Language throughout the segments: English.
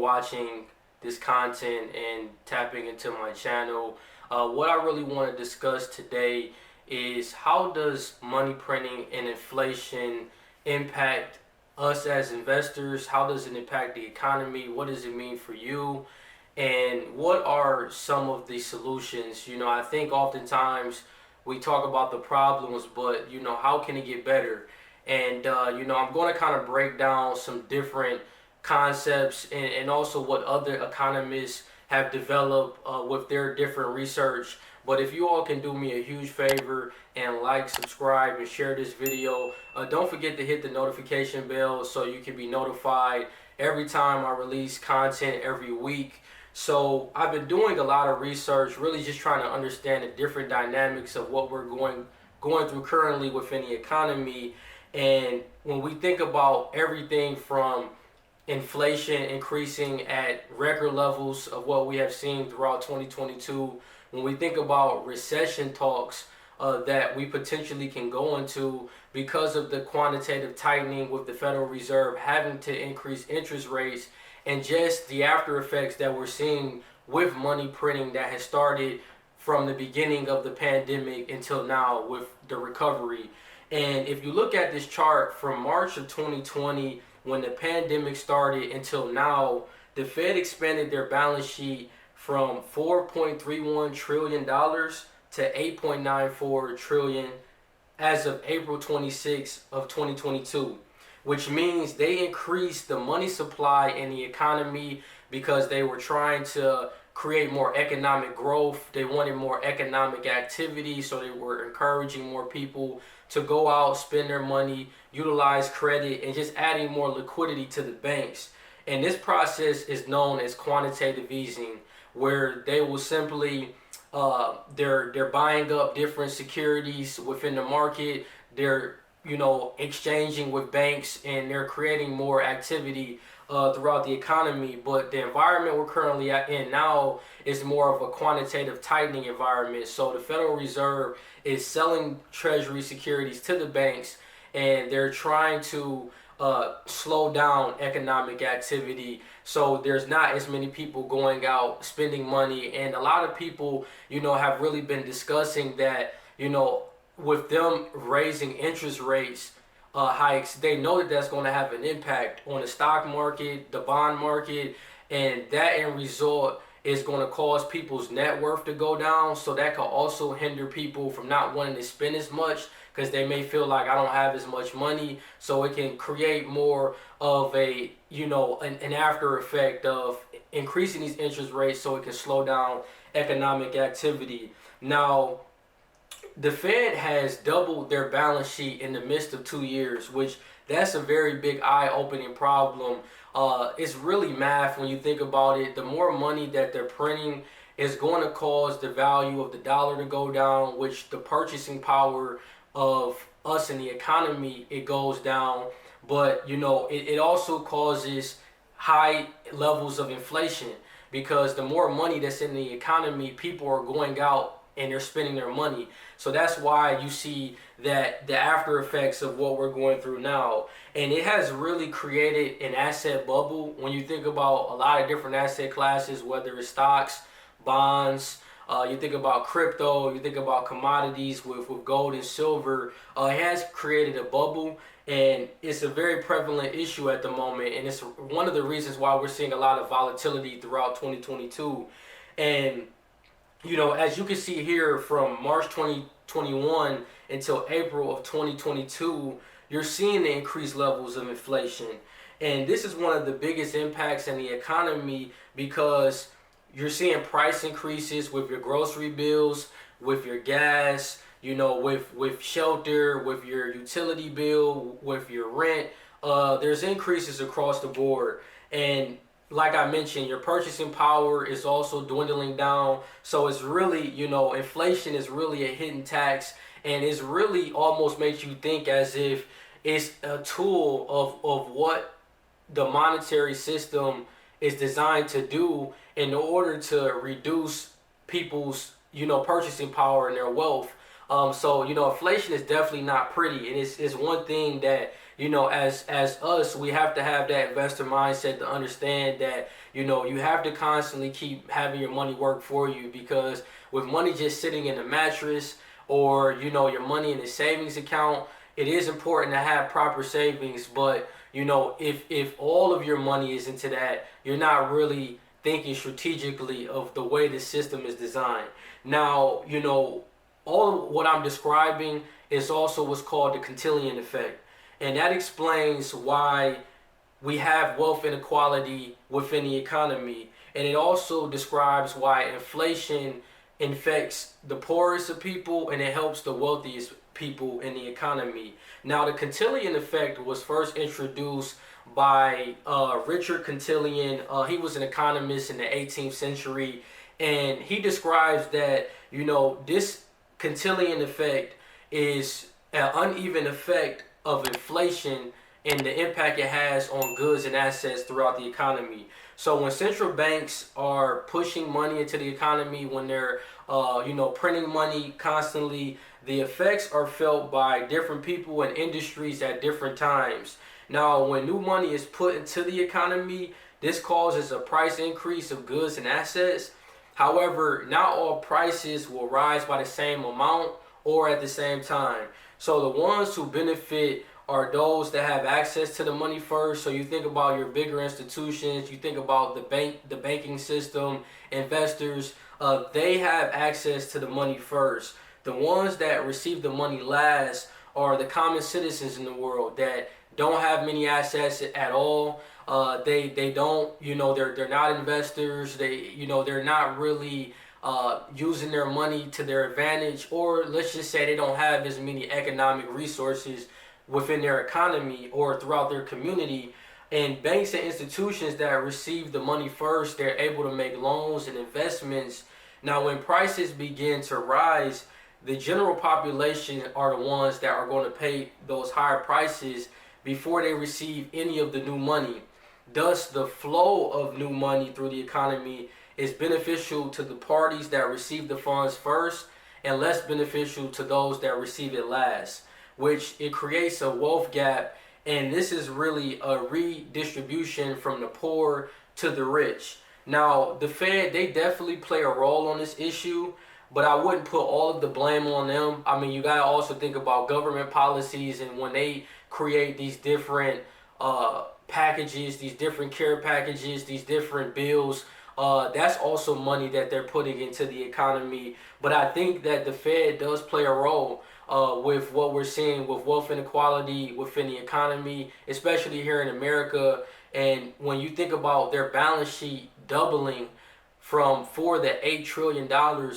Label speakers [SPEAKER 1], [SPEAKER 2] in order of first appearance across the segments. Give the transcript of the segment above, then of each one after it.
[SPEAKER 1] watching this content and tapping into my channel. What I really want to discuss today is how does money printing and inflation impact us as investors? How does it impact the economy? What does it mean for you? And what are some of the solutions? I think oftentimes we talk about the problems, but how can it get better? And I'm going to kind of break down some different concepts and also what other economists have developed with their different research. But if you all can do me a huge favor and like, subscribe, and share this video, don't forget to hit the notification bell so you can be notified every time I release content every week. So I've been doing a lot of research, really just trying to understand the different dynamics of what we're going through currently within the economy. And when we think about everything from inflation increasing at record levels of what we have seen throughout 2022, when we think about recession talks that we potentially can go into because of the quantitative tightening with the Federal Reserve having to increase interest rates, and just the after effects that we're seeing with money printing that has started from the beginning of the pandemic until now with the recovery. And if you look at this chart from March of 2020, when the pandemic started, until now, the Fed expanded their balance sheet from $4.31 trillion to $8.94 trillion as of April 26 of 2022, which means they increased the money supply in the economy because they were trying to create more economic growth. They wanted more economic activity, so they were encouraging more people to go out, spend their money, utilize credit, and just adding more liquidity to the banks. And this process is known as quantitative easing, where they will simply they're buying up different securities within the market. They're exchanging with banks, and they're creating more activity throughout the economy. But the environment we're currently in now is more of a quantitative tightening environment. So the Federal Reserve is selling treasury securities to the banks, and they're trying to slow down economic activity. So there's not as many people going out spending money. And a lot of people, have really been discussing that, with them raising interest rates hikes, they know that that's going to have an impact on the stock market, the bond market, and that end result is going to cause people's net worth to go down. So that could also hinder people from not wanting to spend as much because they may feel like I don't have as much money. So it can create more of a, an after effect of increasing these interest rates so it can slow down economic activity. Now, the Fed has doubled their balance sheet in the midst of 2 years, which that's a very big eye-opening problem. It's really math when you think about it. The more money that they're printing is going to cause the value of the dollar to go down, which the purchasing power of us in the economy, it goes down. But, it also causes high levels of inflation, because the more money that's in the economy, people are going out and they're spending their money. So that's why you see that the after effects of what we're going through now. And it has really created an asset bubble. When you think about a lot of different asset classes, whether it's stocks, bonds, you think about crypto, you think about commodities with gold and silver, it has created a bubble. And it's a very prevalent issue at the moment. And it's one of the reasons why we're seeing a lot of volatility throughout 2022. And as you can see here, from March 2021 until April of 2022, you're seeing the increased levels of inflation. And this is one of the biggest impacts in the economy, because you're seeing price increases with your grocery bills, with your gas, with shelter, with your utility bill, with your rent. There's increases across the board. And like I mentioned, your purchasing power is also dwindling down. So it's really, inflation is really a hidden tax, and it's really almost makes you think as if it's a tool of what the monetary system is designed to do in order to reduce people's, purchasing power and their wealth. So inflation is definitely not pretty, and it's one thing that as us, we have to have that investor mindset to understand that you have to constantly keep having your money work for you, because with money just sitting in a mattress, or your money in a savings account, it is important to have proper savings. But if all of your money is into that, you're not really thinking strategically of the way the system is designed. Now, all of what I'm describing is also what's called the Cantillion effect. And that explains why we have wealth inequality within the economy. And it also describes why inflation infects the poorest of people and it helps the wealthiest people in the economy. Now, the Cantillion effect was first introduced by Richard Cantillon. He was an economist in the 18th century, and he describes that this Cantillon effect is an uneven effect of inflation and the impact it has on goods and assets throughout the economy. So when central banks are pushing money into the economy, when they're printing money constantly, the effects are felt by different people and industries at different times. Now, when new money is put into the economy, this causes a price increase of goods and assets. However, not all prices will rise by the same amount or at the same time. So the ones who benefit are those that have access to the money first. So you think about your bigger institutions, you think about the banking system, investors, they have access to the money first. The ones that receive the money last are the common citizens in the world that don't have many assets at all. They don't, they're not investors. They're not really using their money to their advantage, or let's just say they don't have as many economic resources within their economy or throughout their community. And banks and institutions that receive the money first, they're able to make loans and investments. Now, when prices begin to rise, the general population are the ones that are going to pay those higher prices before they receive any of the new money. Thus, the flow of new money through the economy is beneficial to the parties that receive the funds first and less beneficial to those that receive it last, which it creates a wealth gap. And this is really a redistribution from the poor to the rich. Now, the Fed, they definitely play a role on this issue, but I wouldn't put all of the blame on them. I mean, you got to also think about government policies, and when they create these different packages, these different care packages, these different bills, that's also money that they're putting into the economy. But I think that the Fed does play a role with what we're seeing with wealth inequality within the economy, especially here in America. And when you think about their balance sheet doubling from $4 to $8 trillion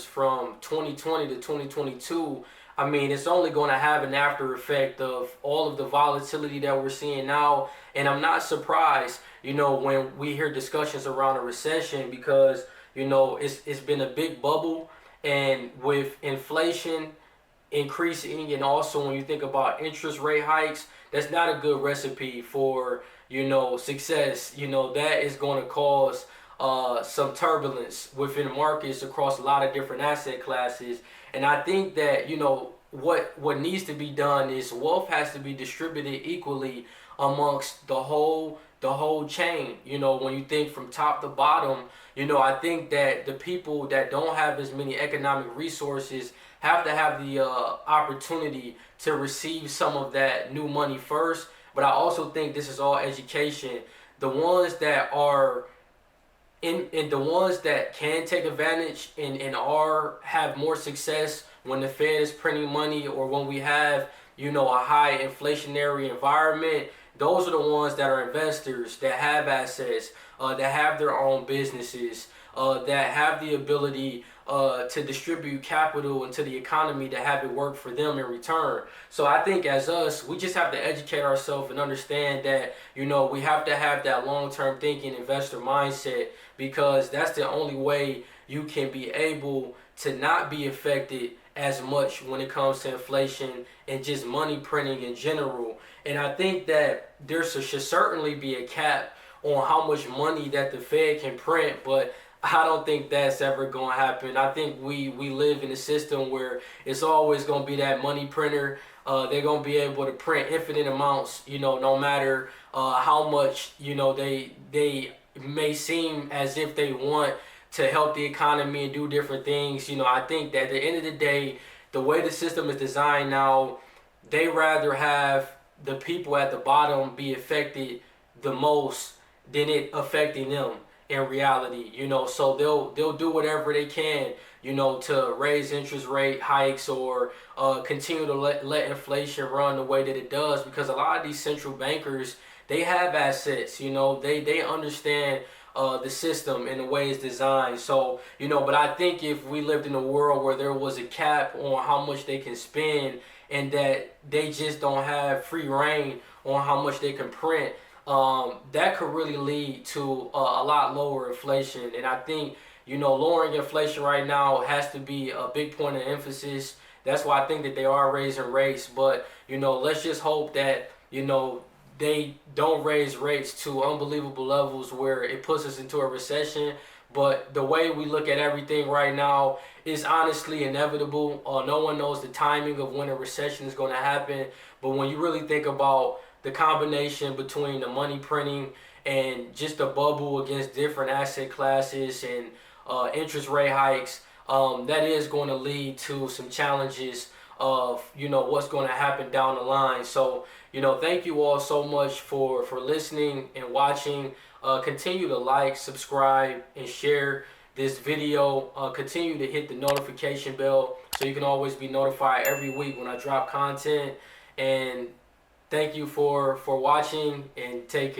[SPEAKER 1] from 2020 to 2022, I mean, it's only going to have an after effect of all of the volatility that we're seeing now. And I'm not surprised, when we hear discussions around a recession, because, it's been a big bubble. And with inflation increasing, and also when you think about interest rate hikes, that's not a good recipe for, success. That is going to cause some turbulence within markets across a lot of different asset classes. And I think that what needs to be done is wealth has to be distributed equally amongst the whole chain. When you think from top to bottom, I think that the people that don't have as many economic resources have to have the opportunity to receive some of that new money first. But I also think this is all education. The ones that are and the ones that can take advantage and have more success when the Fed is printing money, or when we have a high inflationary environment, those are the ones that are investors, that have assets, that have their own businesses, that have the ability to distribute capital into the economy, to have it work for them in return. So I think as us, we just have to educate ourselves and understand that we have to have that long-term thinking investor mindset, because that's the only way you can be able to not be affected as much when it comes to inflation and just money printing in general. And I think that there should certainly be a cap on how much money that the Fed can print, but I don't think that's ever gonna happen. I think we live in a system where it's always gonna be that money printer. They're gonna be able to print infinite amounts, no matter how much they may seem as if they want to help the economy and do different things. I think that at the end of the day, the way the system is designed now, they rather have the people at the bottom be affected the most than it affecting them in reality. So they'll do whatever they can, to raise interest rate hikes or continue to let inflation run the way that it does, because a lot of these central bankers, they have assets. They understand the system and the way it's designed. So, but I think if we lived in a world where there was a cap on how much they can spend and that they just don't have free reign on how much they can print, that could really lead to a lot lower inflation. And I think, lowering inflation right now has to be a big point of emphasis. That's why I think that they are raising rates. But, let's just hope that, they don't raise rates to unbelievable levels where it puts us into a recession. But the way we look at everything right now is honestly inevitable. No one knows the timing of when a recession is going to happen. But when you really think about the combination between the money printing and just the bubble against different asset classes and interest rate hikes, that is going to lead to some challenges of what's going to happen down the line. So thank you all so much for listening and watching. Continue to like, subscribe, and share this video. Continue to hit the notification bell so you can always be notified every week when I drop content. And thank you for watching, and take care.